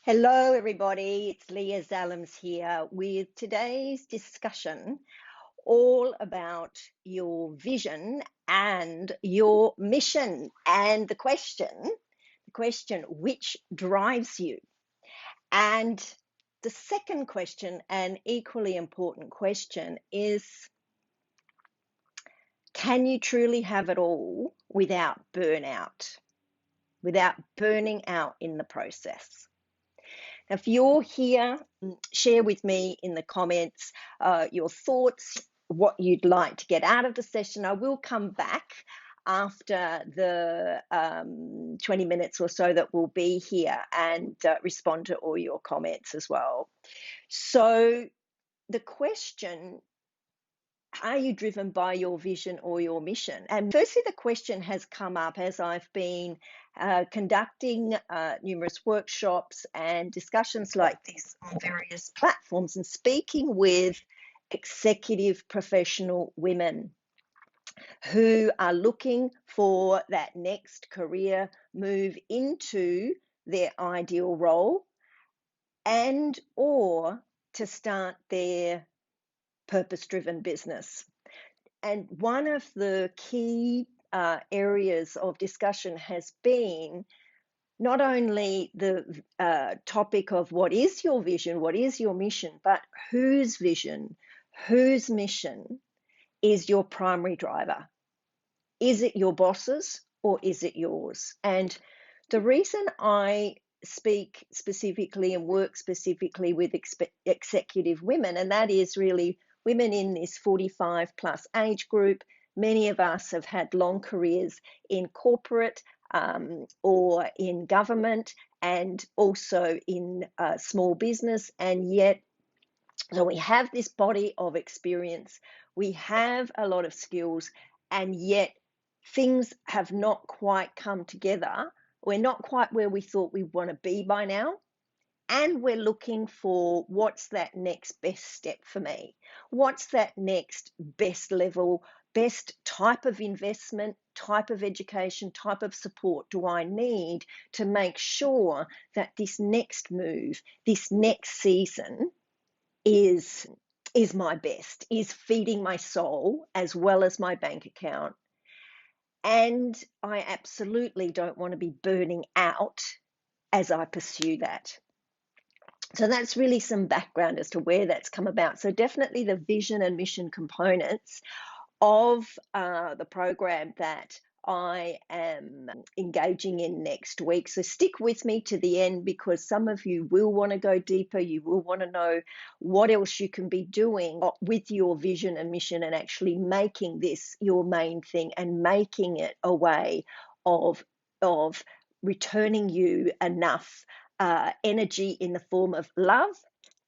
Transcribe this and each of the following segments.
Hello, everybody. It's Leah Zalams here with today's discussion all about your vision and your mission. And the question, which drives you? And the second question, an equally important question, is can you truly have it all without burnout, without burning out in the process? If you're here, share with me in the comments your thoughts, what you'd like to get out of the session. I will come back after the 20 minutes or so that we'll be here and respond to all your comments as well. So the question, are you driven by your vision or your mission? And firstly, the question has come up as I've been conducting numerous workshops and discussions like this on various platforms and speaking with executive professional women who are looking for that next career move into their ideal role and or to start their purpose-driven business. And one of the key areas of discussion has been not only the topic of what is your vision, what is your mission, but whose vision, whose mission is your primary driver? Is it your boss's or is it yours? And the reason I speak specifically and work specifically with executive women, and that is really women in this 45 plus age group. Many of us have had long careers in corporate or in government and also in small business, and yet so we have this body of experience, we have a lot of skills, and yet things have not quite come together. We're not quite where we thought we want to be by now. And we're looking for what's that next best step for me? What's that next best level, best type of investment, type of education, type of support do I need to make sure that this next move, this next season is my best, is feeding my soul as well as my bank account. And I absolutely don't want to be burning out as I pursue that. So that's really some background as to where that's come about. So definitely the vision and mission components of the program that I am engaging in next week. So stick with me to the end because some of you will want to go deeper. You will want to know what else you can be doing with your vision and mission and actually making this your main thing and making it a way of returning you enough energy in the form of love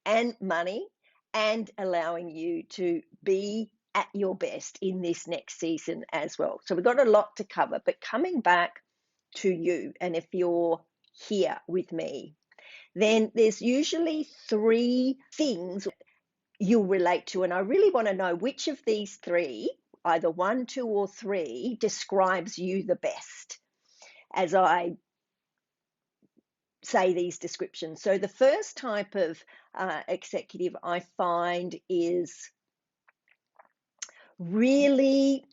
and money and allowing you to be at your best in this next season as well. So we've got a lot to cover, but coming back to you, and if you're here with me, then there's usually three things you'll relate to. And I really want to know which of these three, either one, two, or three, describes you the best as I say these descriptions. So the first type of executive I find is really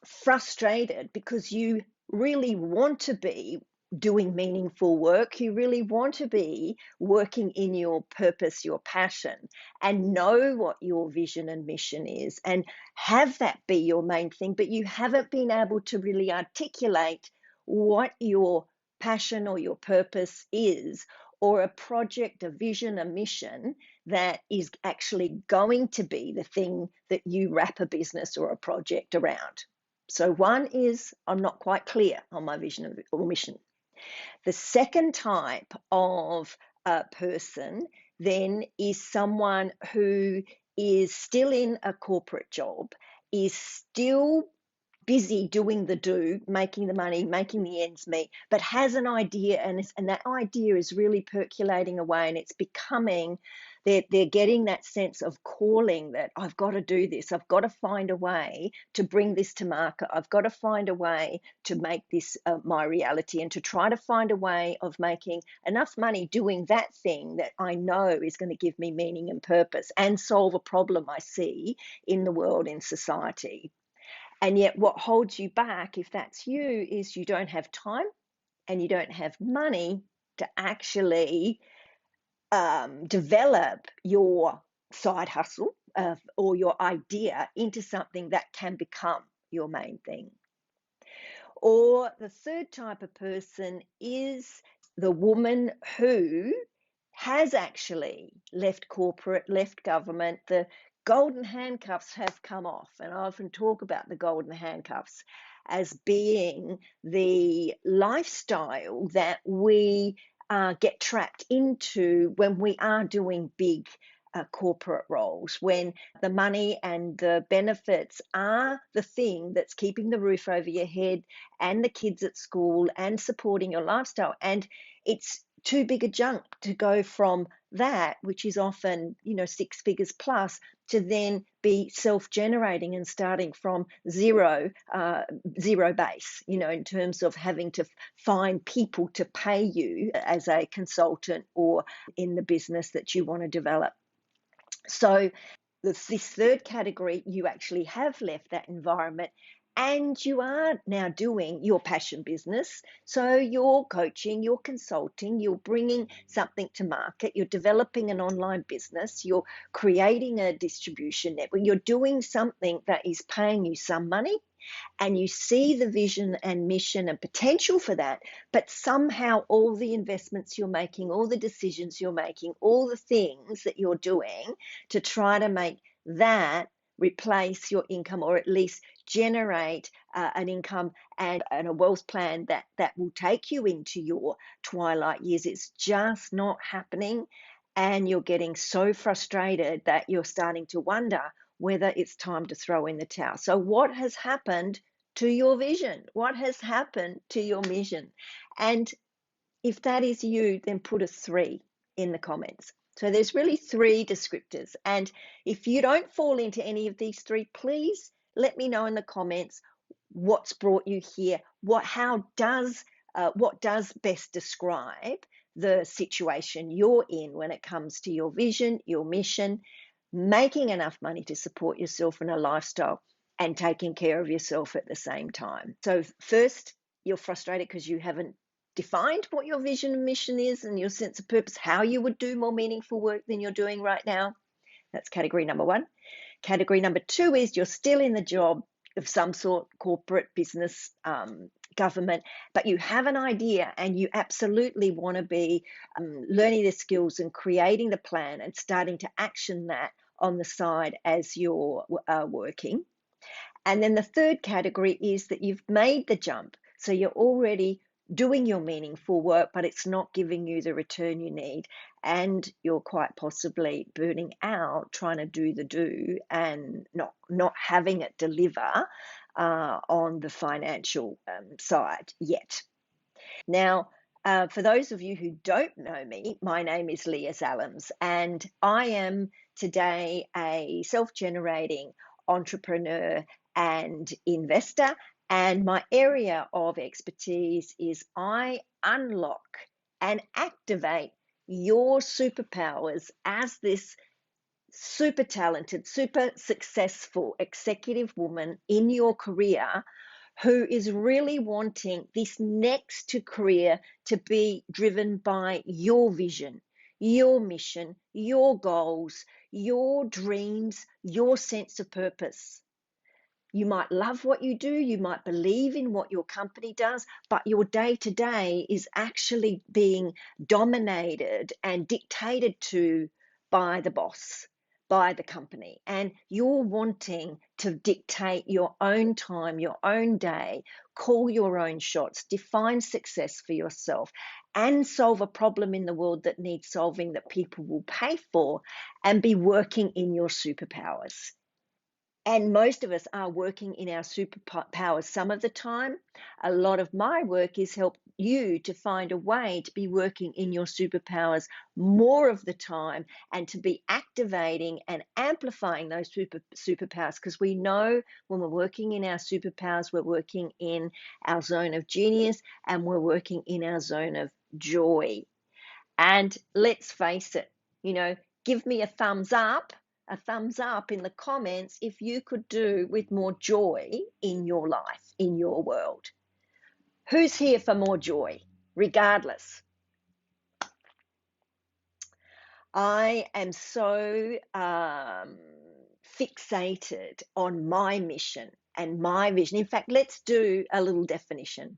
frustrated because you really want to be doing meaningful work. You really want to be working in your purpose, your passion, and know what your vision and mission is and have that be your main thing, but you haven't been able to really articulate what your passion or your purpose is, or a project, a vision, a mission that is actually going to be the thing that you wrap a business or a project around. So one is I'm not quite clear on my vision or mission. The second type of person then is someone who is still in a corporate job, is still busy doing the do, making the money, making the ends meet, but has an idea, and that idea is really percolating away, and it's becoming, they're getting that sense of calling that I've got to do this. I've got to find a way to bring this to market. I've got to find a way to make this my reality, and to try to find a way of making enough money doing that thing that I know is going to give me meaning and purpose and solve a problem I see in the world, in society. And yet, what holds you back, if that's you, is you don't have time and you don't have money to actually develop your side hustle or your idea into something that can become your main thing. Or the third type of person is the woman who has actually left corporate, left government. The golden handcuffs have come off. And I often talk about the golden handcuffs as being the lifestyle that we get trapped into when we are doing big corporate roles, when the money and the benefits are the thing that's keeping the roof over your head and the kids at school and supporting your lifestyle. And it's too big a jump to go from that, which is often, 6 figures plus, to then be self-generating and starting from zero base, in terms of having to find people to pay you as a consultant or in the business that you want to develop. So this third category, you actually have left that environment and you are now doing your passion business. So you're coaching, you're consulting, you're bringing something to market, you're developing an online business, you're creating a distribution network, you're doing something that is paying you some money, and you see the vision and mission and potential for that, but somehow all the investments you're making, all the decisions you're making, all the things that you're doing to try to make that replace your income, or at least generate an income and a wealth plan that will take you into your twilight years. It's just not happening, and you're getting so frustrated that you're starting to wonder whether it's time to throw in the towel. So what has happened to your vision? What has happened to your mission? And if that is you, then put a 3 in the comments. So there's really 3 descriptors. And if you don't fall into any of these 3, please let me know in the comments what's brought you here. What does best describe the situation you're in when it comes to your vision, your mission, making enough money to support yourself in a lifestyle, and taking care of yourself at the same time. So first, you're frustrated because you haven't defined what your vision and mission is and your sense of purpose, how you would do more meaningful work than you're doing right now. That's category number 1. Category number 2 is you're still in the job of some sort, corporate, business, government, but you have an idea and you absolutely want to be learning the skills and creating the plan and starting to action that on the side as you're working. And then the third category is that you've made the jump. So you're already doing your meaningful work, but it's not giving you the return you need. And you're quite possibly burning out trying to do the do and not having it deliver on the financial side yet. Now, for those of you who don't know me, my name is Leah Zalams, and I am today a self-generating entrepreneur and investor. And my area of expertise is I unlock and activate your superpowers as this super talented, super successful executive woman in your career who is really wanting this next to career to be driven by your vision, your mission, your goals, your dreams, your sense of purpose. You might love what you do, you might believe in what your company does, but your day to day is actually being dominated and dictated to by the boss, by the company. And you're wanting to dictate your own time, your own day, call your own shots, define success for yourself, and solve a problem in the world that needs solving that people will pay for, and be working in your superpowers. And most of us are working in our superpowers some of the time. A lot of my work is help you to find a way to be working in your superpowers more of the time and to be activating and amplifying those superpowers, because we know when we're working in our superpowers, we're working in our zone of genius and we're working in our zone of joy. And let's face it, give me a thumbs up in the comments if you could do with more joy in your life, in your world. Who's here for more joy? Regardless, I am so fixated on my mission and my vision. In fact, let's do a little definition.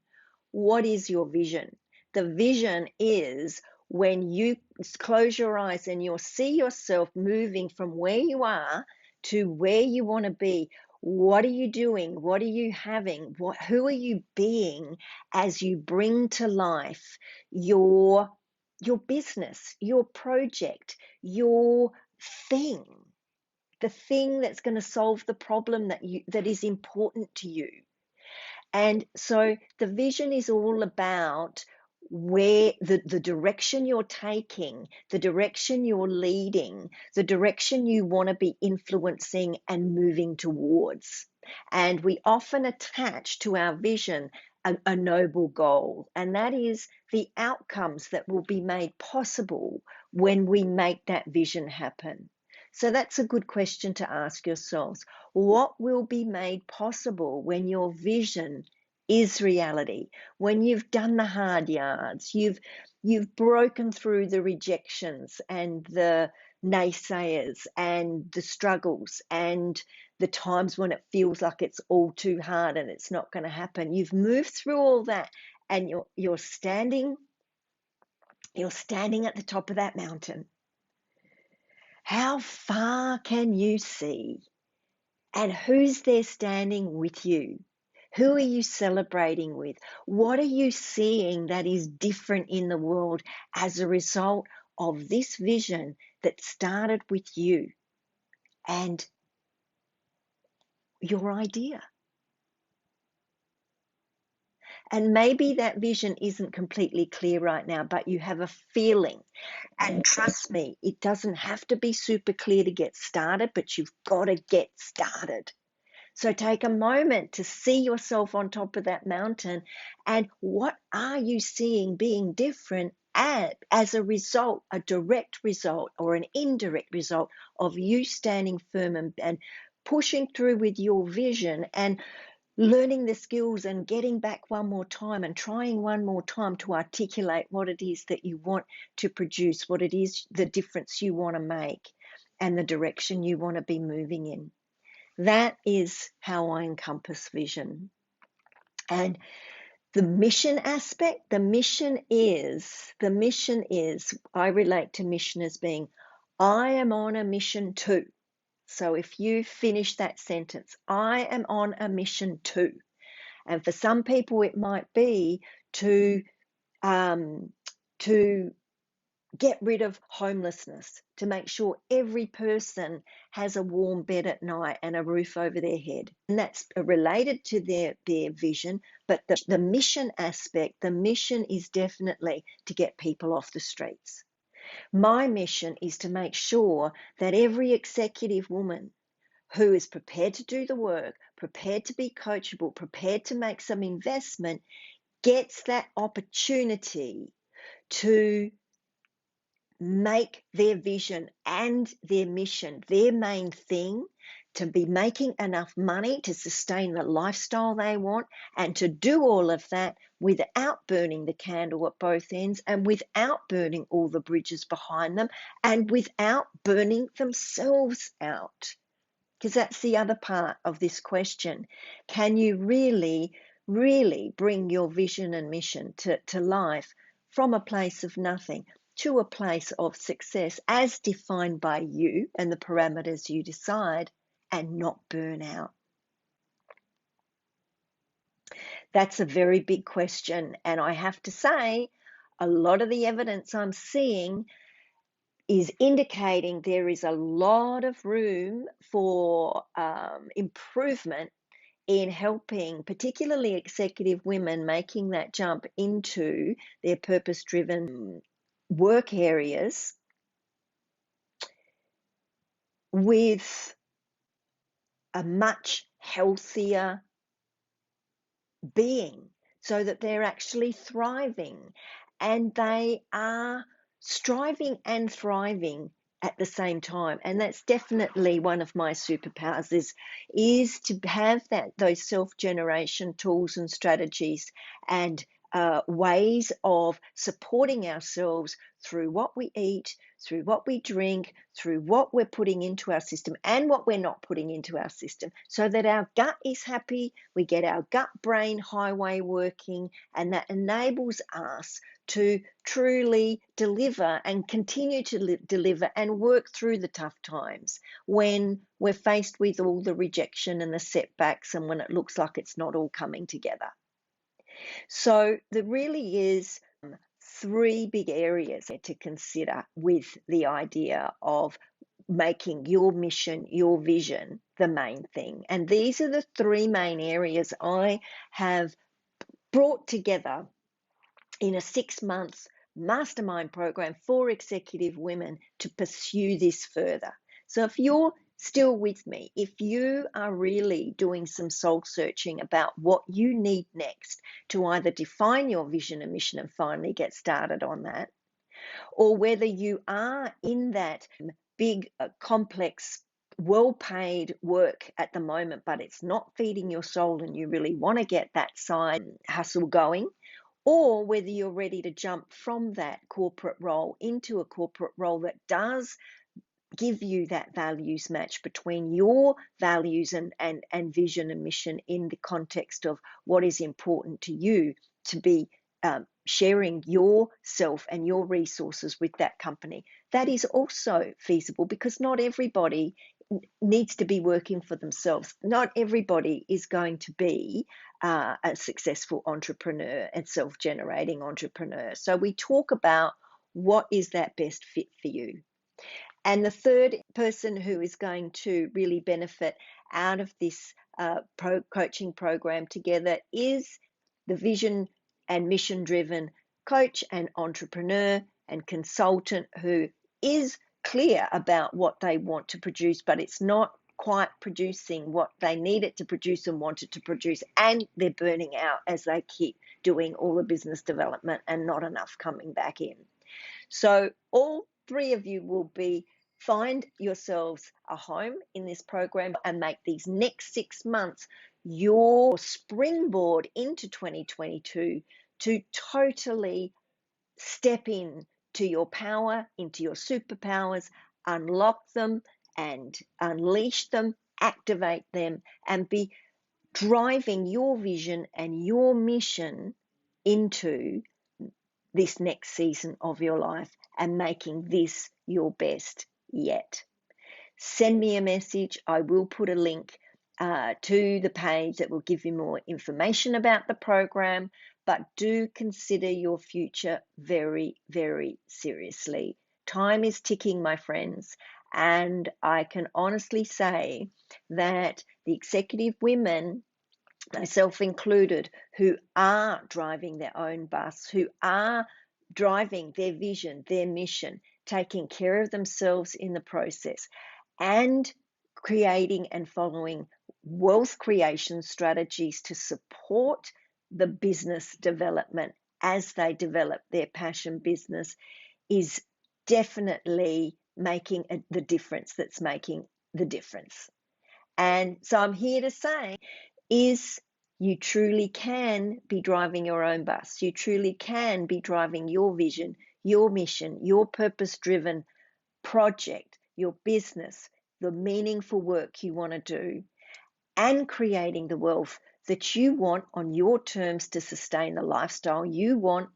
What is your vision? The vision is when you close your eyes and you'll see yourself moving from where you are to where you want to be. What are you doing? What are you having? Who are you being as you bring to life your business, your project, your thing, the thing that's going to solve the problem that is important to you? And so the vision is all about where the direction you're taking, the direction you're leading, the direction you want to be influencing and moving towards. And we often attach to our vision a noble goal, and that is the outcomes that will be made possible when we make that vision happen. So that's a good question to ask yourselves. What will be made possible when your vision is reality? When you've done the hard yards, you've broken through the rejections and the naysayers and the struggles and the times when it feels like it's all too hard and it's not going to happen. You've moved through all that and you're standing at the top of that mountain. How far can you see? And who's there standing with you? Who are you celebrating with? What are you seeing that is different in the world as a result of this vision that started with you and your idea? And maybe that vision isn't completely clear right now, but you have a feeling. And trust me, it doesn't have to be super clear to get started, but you've got to get started. So take a moment to see yourself on top of that mountain, and what are you seeing being different as a result, a direct result or an indirect result of you standing firm and pushing through with your vision and learning the skills and getting back one more time and trying one more time to articulate what it is that you want to produce, what it is, the difference you want to make, and the direction you want to be moving in. That is how I encompass vision. And the mission aspect, the mission is, I relate to mission as being, I am on a mission too. So if you finish that sentence, I am on a mission too. And for some people, it might be to get rid of homelessness, to make sure every person has a warm bed at night and a roof over their head. And that's related to their vision, but the mission aspect, the mission is definitely to get people off the streets. My mission is to make sure that every executive woman who is prepared to do the work, prepared to be coachable, prepared to make some investment, gets that opportunity to make their vision and their mission their main thing, to be making enough money to sustain the lifestyle they want, and to do all of that without burning the candle at both ends and without burning all the bridges behind them and without burning themselves out. Because that's the other part of this question. Can you really, really bring your vision and mission to life from a place of nothing to a place of success as defined by you and the parameters you decide, and not burn out? That's a very big question. And I have to say, a lot of the evidence I'm seeing is indicating there is a lot of room for improvement in helping particularly executive women making that jump into their purpose-driven work areas with a much healthier being, so that they're actually thriving and they are striving and thriving at the same time. And that's definitely one of my superpowers, is to have those self-generation tools and strategies and ways of supporting ourselves through what we eat, through what we drink, through what we're putting into our system and what we're not putting into our system, so that our gut is happy, we get our gut brain highway working, and that enables us to truly deliver and continue to deliver and work through the tough times when we're faced with all the rejection and the setbacks and when it looks like it's not all coming together. So there really is 3 big areas to consider with the idea of making your mission, your vision, the main thing. And these are the 3 main areas I have brought together in a 6-month mastermind program for executive women to pursue this further. So if you're still with me, if you are really doing some soul searching about what you need next to either define your vision and mission and finally get started on that, or whether you are in that big, complex, well-paid work at the moment, but it's not feeding your soul and you really want to get that side hustle going, or whether you're ready to jump from that corporate role into a corporate role that does give you that values match between your values and vision and mission in the context of what is important to you to be sharing yourself and your resources with that company. That is also feasible, because not everybody needs to be working for themselves. Not everybody is going to be a successful entrepreneur and self-generating entrepreneur. So we talk about what is that best fit for you. And the third person who is going to really benefit out of this coaching program together is the vision and mission driven coach and entrepreneur and consultant who is clear about what they want to produce, but it's not quite producing what they need it to produce and want it to produce, and they're burning out as they keep doing all the business development and not enough coming back in. So all 3 of you will find yourselves a home in this program and make these next 6 months your springboard into 2022 to totally step in to your power, into your superpowers, unlock them and unleash them, activate them, and be driving your vision and your mission into this next season of your life and making this your best yet. Send me a message. I will put a link to the page that will give you more information about the program, but do consider your future very, very seriously. Time is ticking, my friends, and I can honestly say that the executive women, myself included, who are driving their own bus, who are driving their vision, their mission, taking care of themselves in the process, and creating and following wealth creation strategies to support the business development as they develop their passion business, is definitely making the difference that's making the difference. And so I'm here to say is you truly can be driving your own bus. You truly can be driving your vision, your mission, your purpose-driven project, your business, the meaningful work you want to do, and creating the wealth that you want on your terms to sustain the lifestyle you want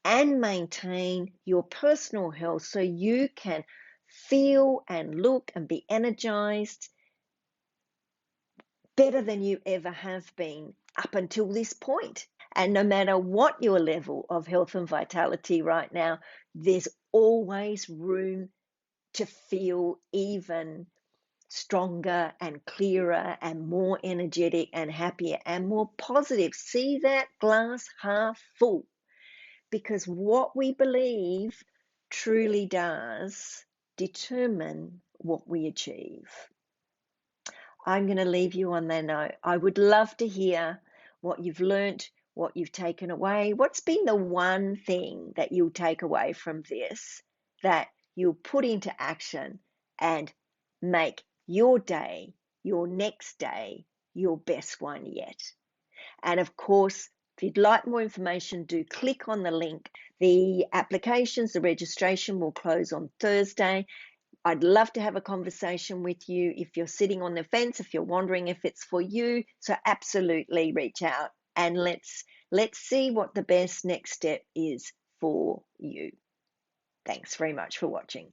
and maintain your personal health so you can feel and look and be energized better than you ever have been up until this point. And no matter what your level of health and vitality right now, there's always room to feel even stronger and clearer and more energetic and happier and more positive. See that glass half full, because what we believe truly does determine what we achieve. I'm going to leave you on that note. I would love to hear what you've learnt, what you've taken away. What's been the one thing that you'll take away from this that you'll put into action and make your day, your next day, your best one yet? And of course, if you'd like more information, do click on the link. The applications, the registration will close on Thursday. I'd love to have a conversation with you if you're sitting on the fence, if you're wondering if it's for you. So absolutely reach out and let's see what the best next step is for you. Thanks very much for watching.